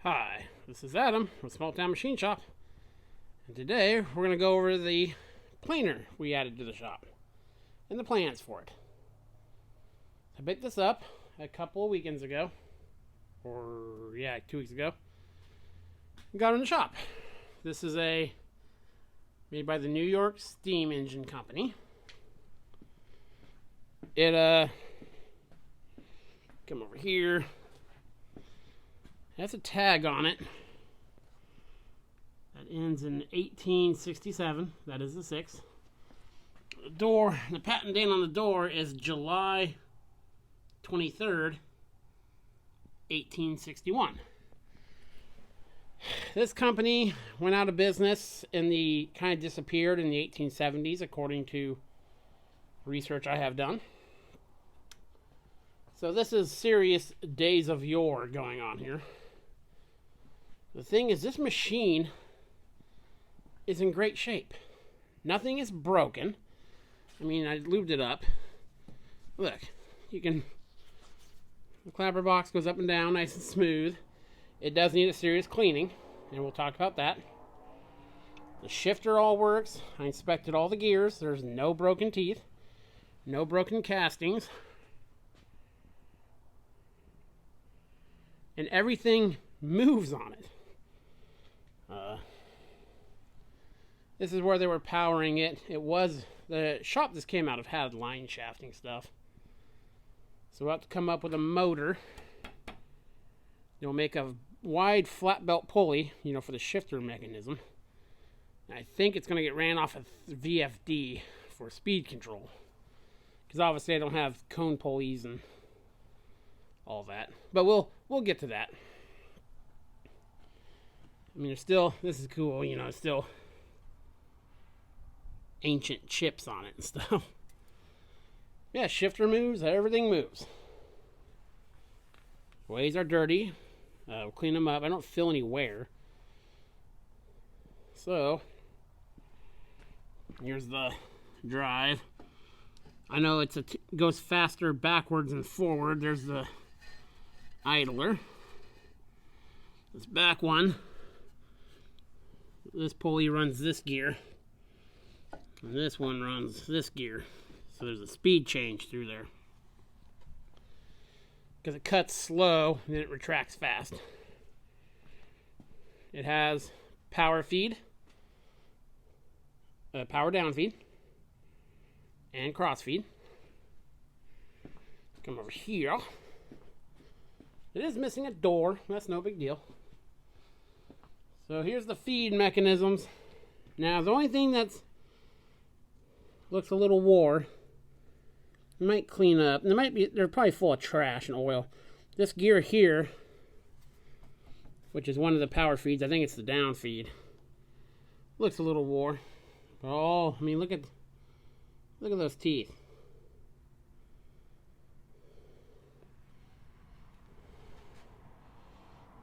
Hi, this is Adam with Small Town Machine Shop, and today we're going to go over the planer we added to the shop and the plans for it. I picked this up a couple of weekends ago, 2 weeks ago, and got it in the shop. This is made by the New York Steam Engine Company. It come over here. It has a tag on it that ends in 1867. That is the 6. The patent date on the door is July 23rd, 1861. This company went out of business kind of disappeared in the 1870s, according to research I have done. So this is serious days of yore going on here. The thing is, this machine is in great shape. Nothing is broken. I mean, I lubed it up. Look, the clapper box goes up and down nice and smooth. It does need a serious cleaning, and we'll talk about that. The shifter all works. I inspected all the gears. There's no broken teeth, no broken castings. And everything moves on it. This is where they were powering it. The shop this came out of had line shafting stuff. So we'll have to come up with a motor. They'll make a wide flat belt pulley, for the shifter mechanism. And I think it's going to get ran off of VFD for speed control. Because obviously I don't have cone pulleys and all that. But we'll get to that. I mean, this is cool, it's still ancient chips on it and stuff. Yeah, shifter moves, everything moves. Ways are dirty. We'll clean them up. I don't feel any wear. So, here's the drive. I know it goes faster backwards and forward. There's the idler. This back one, this pulley runs this gear, and this one runs this gear. So there's a speed change through there. Because it cuts slow and then it retracts fast. It has power feed, power down feed, and cross feed. Come over here. It is missing a door. That's no big deal. So here's the feed mechanisms. Now the only thing that looks a little wore, might clean up. They're probably full of trash and oil. This gear here, which is one of the power feeds, I think it's the down feed, looks a little wore. Oh, I mean, look at those teeth.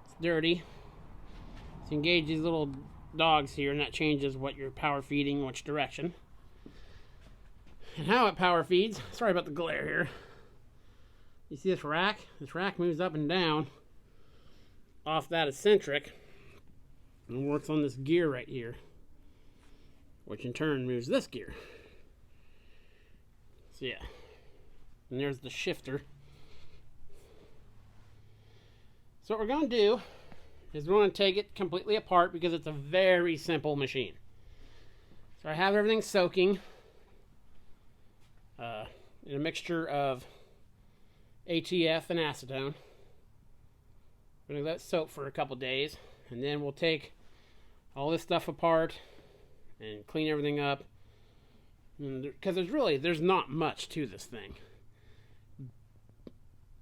It's dirty. So engage these little dogs here, and that changes what you're power feeding, which direction. And how it power feeds. Sorry about the glare here. You see this rack? This rack moves up and down off that eccentric and works on this gear right here, which in turn moves this gear. So yeah. And there's the shifter. So what we're going to do is we're going to take it completely apart because it's a very simple machine. So I have everything soaking in a mixture of ATF and acetone. We're going to let it soak for a couple days, and then we'll take all this stuff apart and clean everything up. Because there's not much to this thing.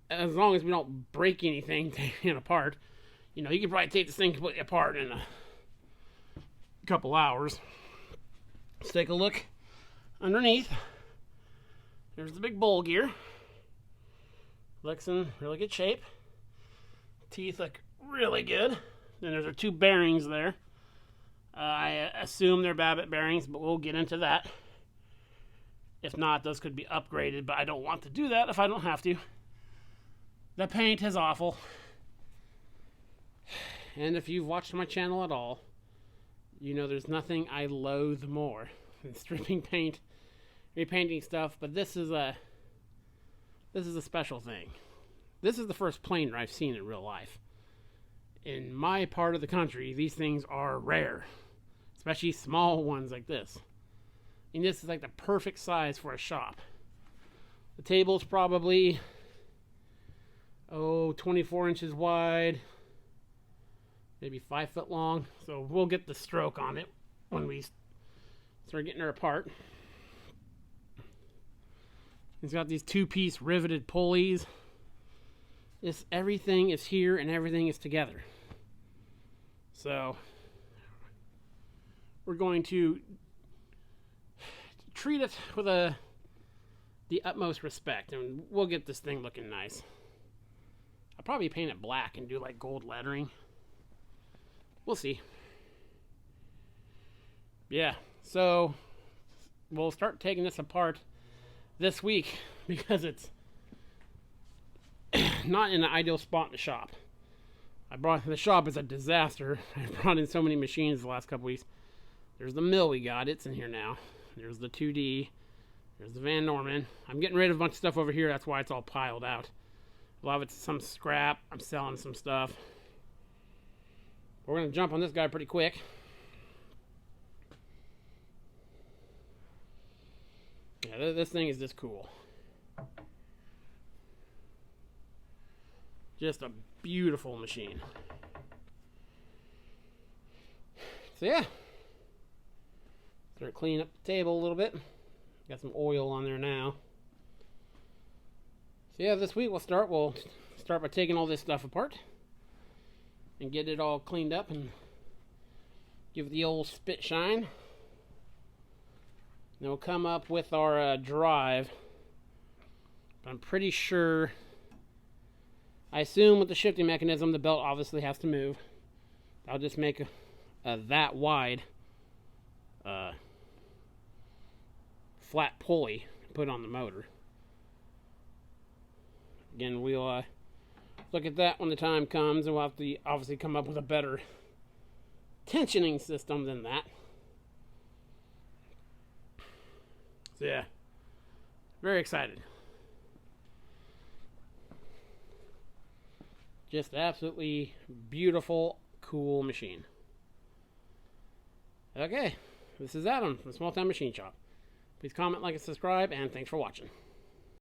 As long as we don't break anything taking it apart. You could probably take this thing completely apart in a couple hours. Let's take a look underneath. There's the big bowl gear. Looks in really good shape. Teeth look really good. Then there's our two bearings there. I assume they're Babbitt bearings, but we'll get into that. If not, those could be upgraded, but I don't want to do that if I don't have to. The paint is awful. And if you've watched my channel at all, you know there's nothing I loathe more than stripping paint, repainting stuff, but this is a special thing. This is the first planer I've seen in real life. In my part of the country, these things are rare, especially small ones like this. And this is like the perfect size for a shop. The table's probably 24 inches wide, maybe 5 foot long. So we'll get the stroke on it when we start getting her apart. It's got these 2-piece riveted pulleys. Everything is here and everything is together. So we're going to treat it with the utmost respect, and we'll get this thing looking nice. I'll probably paint it black and do like gold lettering. We'll see. Yeah, so we'll start taking this apart this week because it's not in an ideal spot in the shop. The shop is a disaster. I brought in so many machines the last couple weeks. There's the mill we got. It's in here now. There's the 2D. There's the Van Norman. I'm getting rid of a bunch of stuff over here. That's why it's all piled out. A lot of it's some scrap. I'm selling some stuff. We're going to jump on this guy pretty quick. Yeah, this thing is just cool. Just a beautiful machine. So yeah. Start cleaning up the table a little bit. Got some oil on there now. So yeah, this week we'll start by taking all this stuff apart and get it all cleaned up and give it the old spit shine. Then we'll come up with our drive. But I'm pretty sure, I assume with the shifting mechanism, the belt obviously has to move. I'll just make a that wide flat pulley and put on the motor. Again, we'll look at that when the time comes, and we'll have to obviously come up with a better tensioning system than that. So yeah, very excited. Just absolutely beautiful, cool machine. Okay, this is Adam from Small Town Machine Shop. Please comment, like, and subscribe, and thanks for watching.